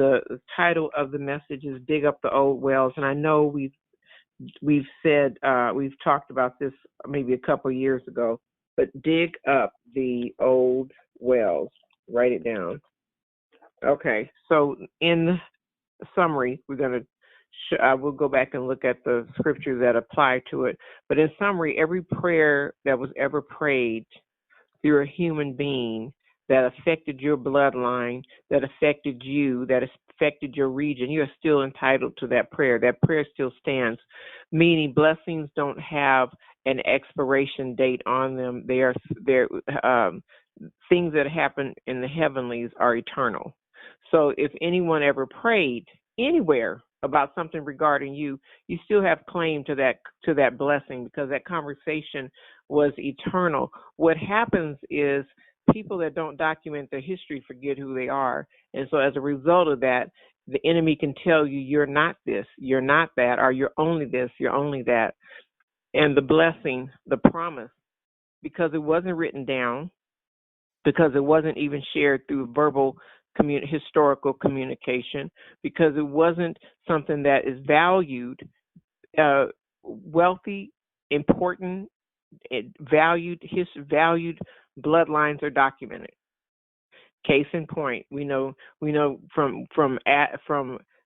the title of the message is "Dig Up the Old Wells," and I know we've said we've talked about this maybe a couple of years ago, but dig up the old wells. Write it down. Okay, so in summary, we're going to we'll go back and look at the scriptures that apply to it. But in summary, every prayer that was ever prayed through a human being that affected your bloodline, that affected you, that affected your region, you are still entitled to that prayer. That prayer still stands, meaning blessings don't have an expiration date on them. They're things that happen in the heavenlies are eternal. So if anyone ever prayed anywhere about something regarding you, you still have claim to that blessing because that conversation was eternal. What happens is people that don't document their history forget who they are. And so as a result of that, the enemy can tell you you're not this, you're not that, or you're only this, you're only that. And the blessing, the promise, because it wasn't written down, because it wasn't even shared through verbal historical communication, because it wasn't something that is valued, wealthy, important, valued bloodlines are documented. Case in point, we know from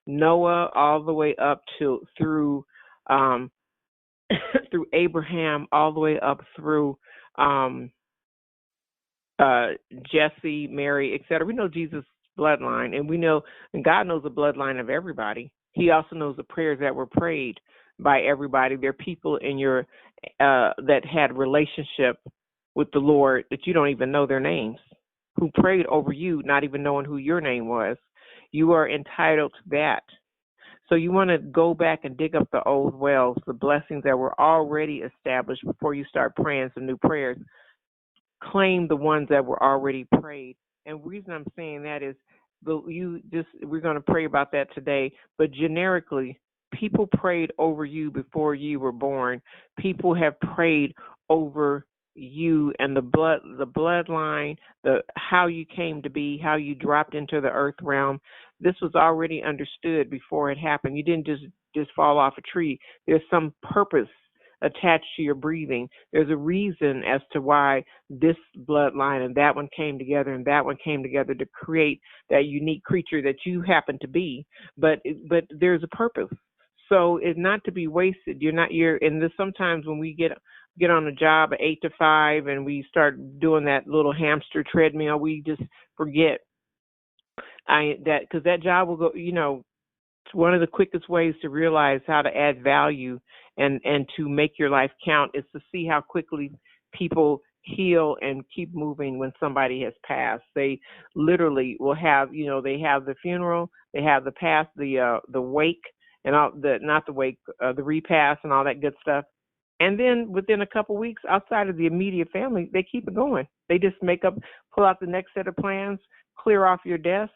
Noah all the way up to through through Abraham all the way up through Jesse, Mary, etc. We know Jesus' bloodline, and we know, and God knows the bloodline of everybody. He also knows the prayers that were prayed by everybody. There are people in your that had relationship with the Lord that you don't even know their names, who prayed over you, not even knowing who your name was. You are entitled to that. So you want to go back and dig up the old wells, the blessings that were already established before you start praying some new prayers. Claim the ones that were already prayed. And the reason I'm saying that is we're going to pray about that today, but generically, people prayed over you before you were born. People have prayed over you and the bloodline, how you came to be, how you dropped into the earth realm. This was already understood before it happened. You didn't just fall off a tree. There's some purpose attached to your breathing. There's a reason as to why this bloodline and that one came together and that one came together to create that unique creature that you happen to be. But there's a purpose. So it's not to be wasted. And this, sometimes when we get on a job at 8 to 5 and we start doing that little hamster treadmill, we just forget because that job will go, it's one of the quickest ways to realize how to add value and to make your life count is to see how quickly people heal and keep moving when somebody has passed. They literally will have, they have the funeral, they have the wake and all the repast and all that good stuff. And then within a couple weeks, outside of the immediate family, they keep it going. They just pull out the next set of plans, clear off your desk,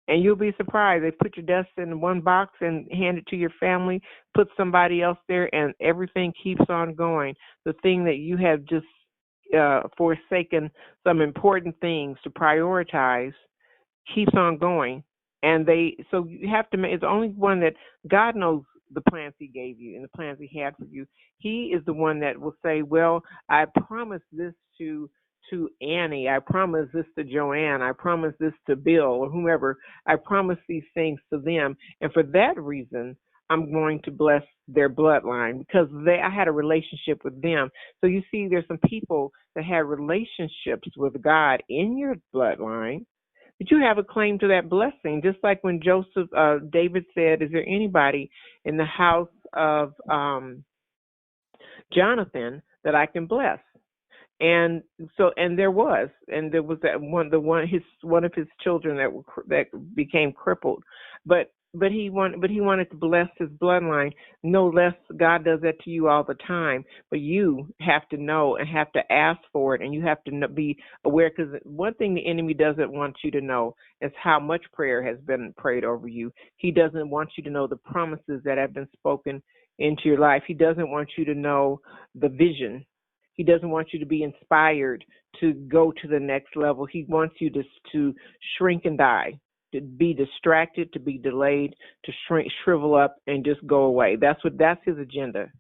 and you'll be surprised. They put your desk in one box and hand it to your family, put somebody else there, and everything keeps on going. The thing that you have just forsaken some important things to prioritize keeps on going. And so you have to it's the only one that God knows the plans he gave you and the plans he had for you. He is the one that will say, well, I promised this to Annie, I promised this to Joanne, I promised this to Bill or whomever, I promised these things to them. And for that reason, I'm going to bless their bloodline because I had a relationship with them. So you see, there's some people that had relationships with God in your bloodline, but you have a claim to that blessing. Just like when David said, is there anybody in the house of Jonathan that I can bless? And there was that one of his children that became crippled, but he wanted to bless his bloodline. No less, God does that to you all the time, but you have to know and have to ask for it, and you have to be aware, because one thing the enemy doesn't want you to know is how much prayer has been prayed over you. He doesn't want you to know the promises that have been spoken into your life. He doesn't want you to know the vision. He doesn't want you to be inspired to go to the next level. He wants you to shrink and die. to be distracted, to be delayed, to shrivel up, and just go away. That's his agenda.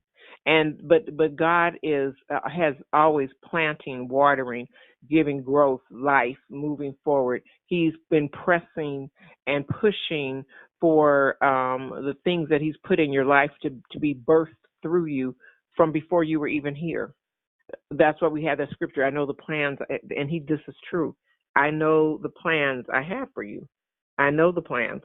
And but God has always planting, watering, giving growth, life, moving forward. He's been pressing and pushing for the things that he's put in your life to be birthed through you from before you were even here. That's why we have that scripture. I know the plans, and this is true. I know the plans I have for you. I know the plans.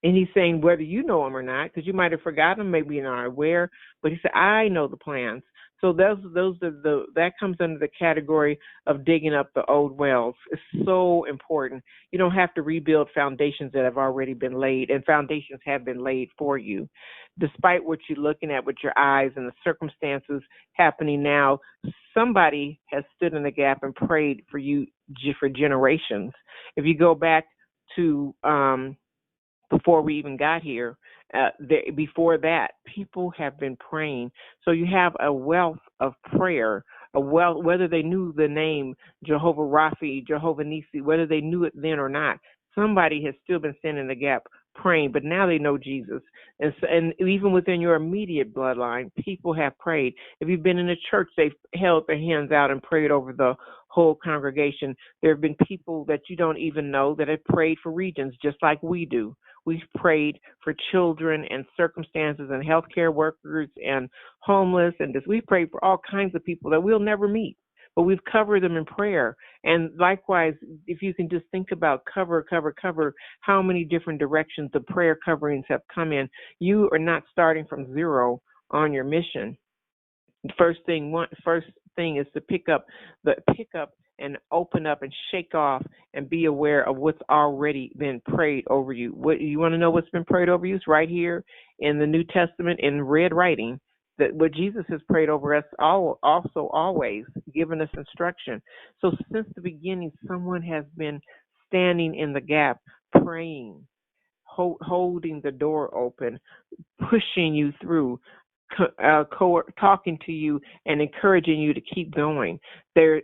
And he's saying whether you know them or not, because you might have forgotten them, maybe you're not aware. But he said, I know the plans. So those are that comes under the category of digging up the old wells. It's so important. You don't have to rebuild foundations that have already been laid, and foundations have been laid for you. Despite what you're looking at with your eyes and the circumstances happening now, somebody has stood in the gap and prayed for you for generations. If you go back to before we even got here, before that, people have been praying. So you have a wealth of prayer, whether they knew the name Jehovah-Rapha, Jehovah-Nissi, whether they knew it then or not, somebody has still been standing in the gap praying, but now they know Jesus. And even within your immediate bloodline, people have prayed. If you've been in a church, they've held their hands out and prayed over the whole congregation. There have been people that you don't even know that have prayed for regions, just like we do. We've prayed for children and circumstances and healthcare workers and homeless, and we've prayed for all kinds of people that we'll never meet, but we've covered them in prayer. And likewise, if you can just think about cover, how many different directions the prayer coverings have come in. You are not starting from zero on your mission. First thing is to pick up and open up and shake off and be aware of what's already been prayed over you. What you want to know what's been prayed over you? It's right here in the New Testament in red writing. That what Jesus has prayed over us also always given us instruction. So since the beginning, someone has been standing in the gap, praying, holding the door open, pushing you through, talking to you and encouraging you to keep going. You're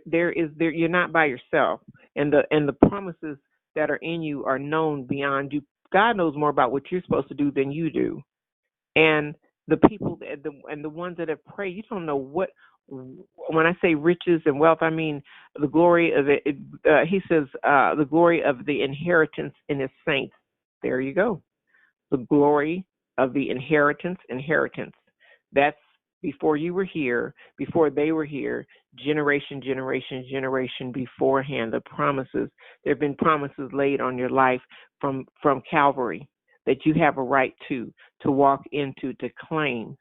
not by yourself, and the promises that are in you are known beyond you. God knows more about what you're supposed to do than you do, and the people and the ones that have prayed, you don't know what. When I say riches and wealth, I mean the glory of it. He says the glory of the inheritance in His saints. There you go. The glory of the inheritance. That's before you were here, before they were here, generation beforehand. The promises, there have been promises laid on your life from Calvary that you have a right to walk into, to claim,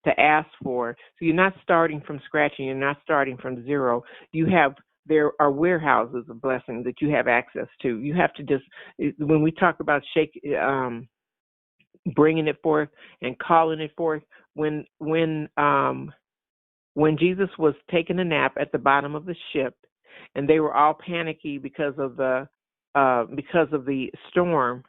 to ask for. So you're not starting from scratch and you're not starting from zero. There are warehouses of blessings that you have access to. You have to just, when we talk about bringing it forth and calling it forth, when Jesus was taking a nap at the bottom of the ship, and they were all panicky because of the storm,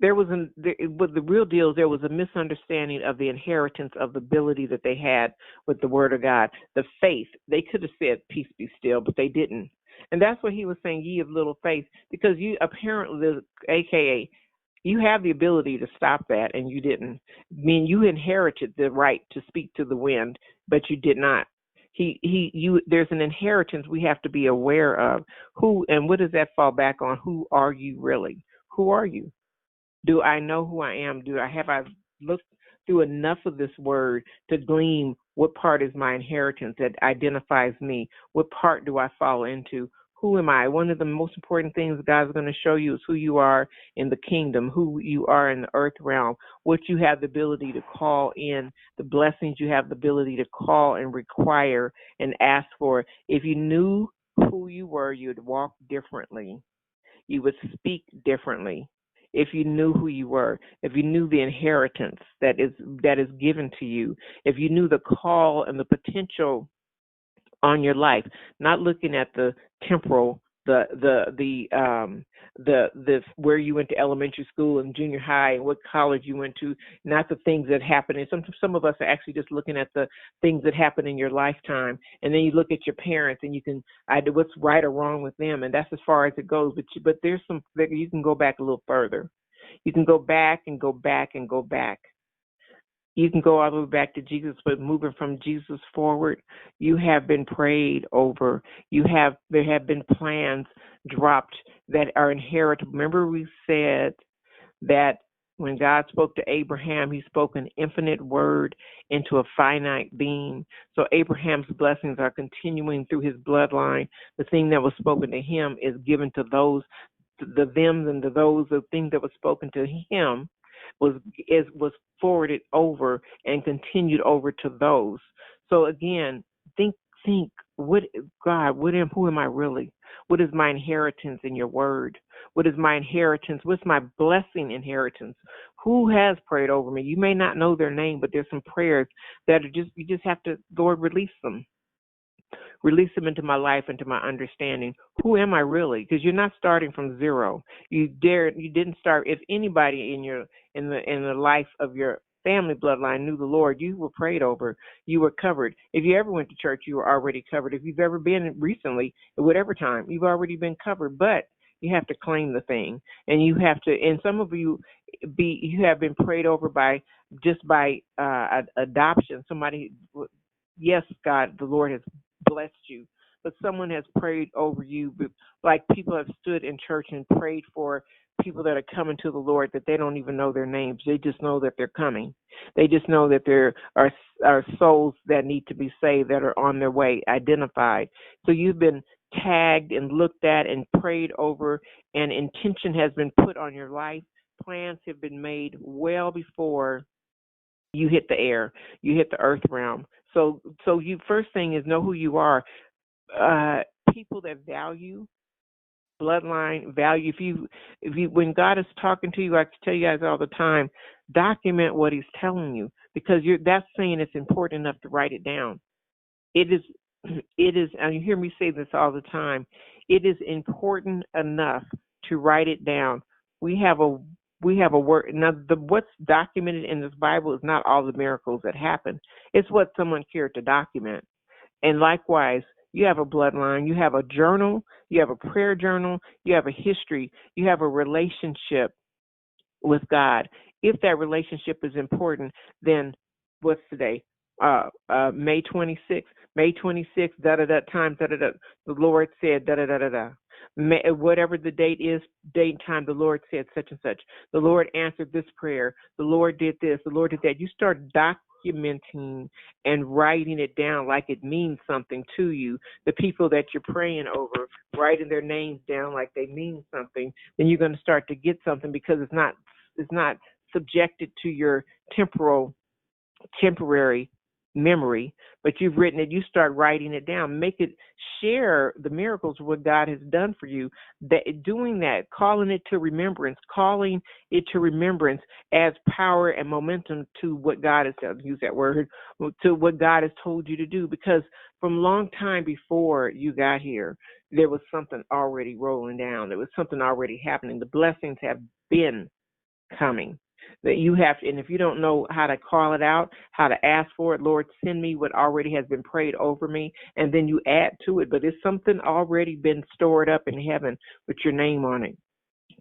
but the real deal is there was a misunderstanding of the inheritance of the ability that they had with the Word of God, the faith. They could have said, "Peace be still," but they didn't. And that's what he was saying, ye of little faith, because you apparently, AKA, you have the ability to stop that, and you didn't. I mean, you inherited the right to speak to the wind, but you did not. There's an inheritance we have to be aware of. Who and what does that fall back on? Who are you really? Who are you? Do I know who I am? Have I looked through enough of this word to glean what part is my inheritance that identifies me? What part do I fall into? Who am I? One of the most important things God's going to show you is who you are in the kingdom, who you are in the earth realm, what you have the ability to call in, the blessings you have the ability to call and require and ask for. If you knew who you were, you'd walk differently. You would speak differently. If you knew who you were, if you knew the inheritance that is given to you, if you knew the call and the potential on your life, not looking at the temporal the where you went to elementary school and junior high and what college you went to, not the things that happened. And some of us are actually just looking at the things that happened in your lifetime, and then you look at your parents and you can what's right or wrong with them, and that's as far as it goes. But there's some that you can go back a little further. You can go back and go back and go back. You can go all the way back to Jesus, but moving from Jesus forward, you have been prayed over. There have been plans dropped that are inheritable. Remember, we said that when God spoke to Abraham, he spoke an infinite word into a finite being. So Abraham's blessings are continuing through his bloodline. The thing that was spoken to him is given to those, the them and the those, the thing that was spoken to him was forwarded over and continued over to those. So again, think, what God, who am I really? What is my inheritance in your word? What is my inheritance? What's my blessing inheritance? Who has prayed over me? You may not know their name, but there's some prayers that are you just have to, Lord, release them. Release them into my life, into my understanding. Who am I really? Because you're not starting from zero. You didn't start. If anybody in the life of your family bloodline knew the Lord, you were prayed over. You were covered. If you ever went to church, you were already covered. If you've ever been recently, at whatever time, you've already been covered. But you have to claim the thing, and you have to. And some of you have been prayed over by adoption. Somebody, yes, God, the Lord has blessed you, but someone has prayed over you, like people have stood in church and prayed for people that are coming to the Lord that they don't even know their names. They just know that they're coming. They just know that there are souls that need to be saved, that are on their way, identified. So you've been tagged and looked at and prayed over, and intention has been put on your life. Plans have been made well before you hit the air, you hit the earth realm. So you, first thing is, know who you are. People that value bloodline value. If you when God is talking to you, I tell you guys all the time, document what He's telling you, because that's saying it's important enough to write it down. It is, and you hear me say this all the time. It is important enough to write it down. We have a word. Now, what's documented in this Bible is not all the miracles that happen. It's what someone cared to document. And likewise, you have a bloodline, you have a journal, you have a prayer journal, you have a history, you have a relationship with God. If that relationship is important, then what's today? May 26th. May 26th, da-da-da, time, da-da-da. The Lord said, da-da-da-da-da. Whatever the date is, date and time, the Lord said such and such. The Lord answered this prayer. The Lord did this. The Lord did that. You start documenting and writing it down like it means something to you. The people that you're praying over, writing their names down like they mean something, then you're going to start to get something, because it's not subjected to your temporary memory, but you've written it. You start writing it down. Make it, share the miracles of what God has done for you. Doing that, calling it to remembrance, adds power and momentum to what God has said. Use that word, to what God has told you to do. Because from a long time before you got here, there was something already rolling down. There was something already happening. The blessings have been coming. That you have to, and if you don't know how to call it out, how to ask for it, Lord, send me what already has been prayed over me, and then you add to it. But it's something already been stored up in heaven with your name on it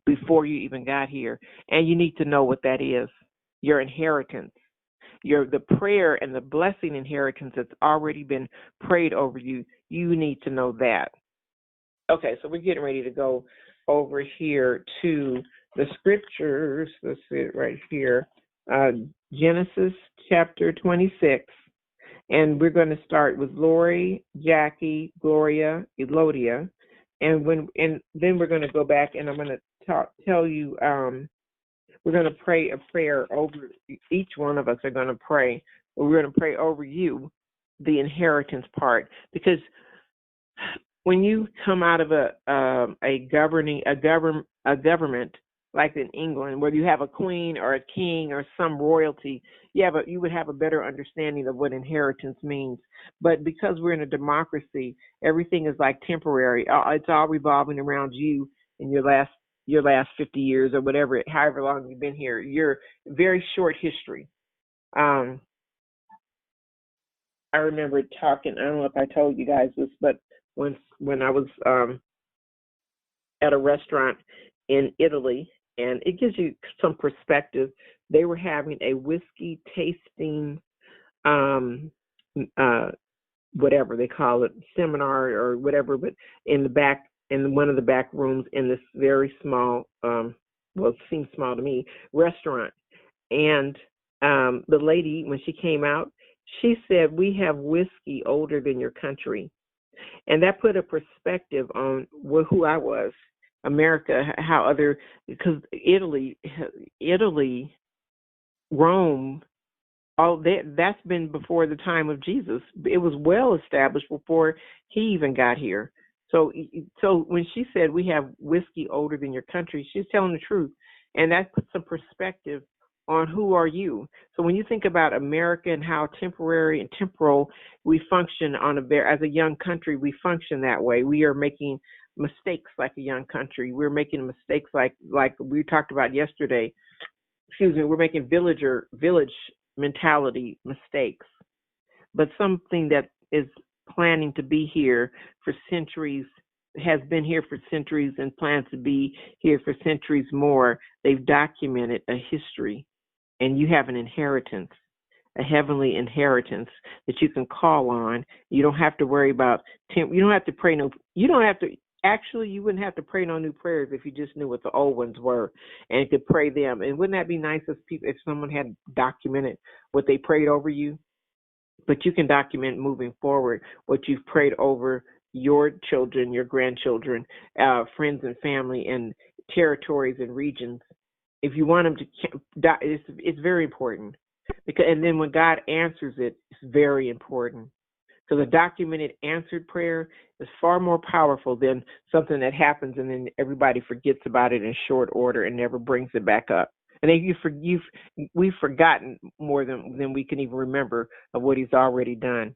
before you even got here. And you need to know what that is. Your inheritance. The prayer and the blessing inheritance that's already been prayed over you. You need to know that. Okay, so we're getting ready to go over here to the scriptures. Let's see it right here. Genesis chapter 26. And we're going to start with Lori, Jackie, Gloria, Elodia. And then we're going to go back, and I'm going to tell you, we're going to pray a prayer over, each one of us are going to pray. We're going to pray over you, the inheritance part, because when you come out of a government, like in England, where you have a queen or a king or some royalty, you would have a better understanding of what inheritance means. But because we're in a democracy, everything is like temporary. It's all revolving around you and your last 50 years or whatever, however long you've been here. Your very short history. Um, I remember talking. I don't know if I told you guys this, but when I was at a restaurant in Italy, and it gives you some perspective. They were having a whiskey tasting, um, uh, whatever they call it, seminar or whatever, but in one of the back rooms in this very small, well, it seems small to me, restaurant. And the lady, when she came out, she said, "We have whiskey older than your country." And that put a perspective on who I was, America, because Italy, Rome, all that's been before the time of Jesus. It was well established before he even got here. So when she said we have whiskey older than your country, she's telling the truth, and that puts some perspective on who are you. So when you think about America and how temporary and temporal we function as a young country, we function that way. We are making mistakes like a young country. We're making mistakes like we talked about yesterday. Excuse me. We're making village mentality mistakes. But something that is planning to be here for centuries, has been here for centuries and plans to be here for centuries more. They've documented a history, and you have an inheritance, a heavenly inheritance that you can call on. You don't have to worry about you don't have to pray you don't have to actually, you wouldn't have to pray no new prayers if you just knew what the old ones were and could pray them. And wouldn't that be nice if someone had documented what they prayed over you? But you can document moving forward what you've prayed over your children, your grandchildren, friends and family, and territories and regions. If you want them to, it's very important. And then when God answers it, it's very important. So the documented answered prayer is far more powerful than something that happens and then everybody forgets about it in short order and never brings it back up. And then we've forgotten more than we can even remember of what he's already done.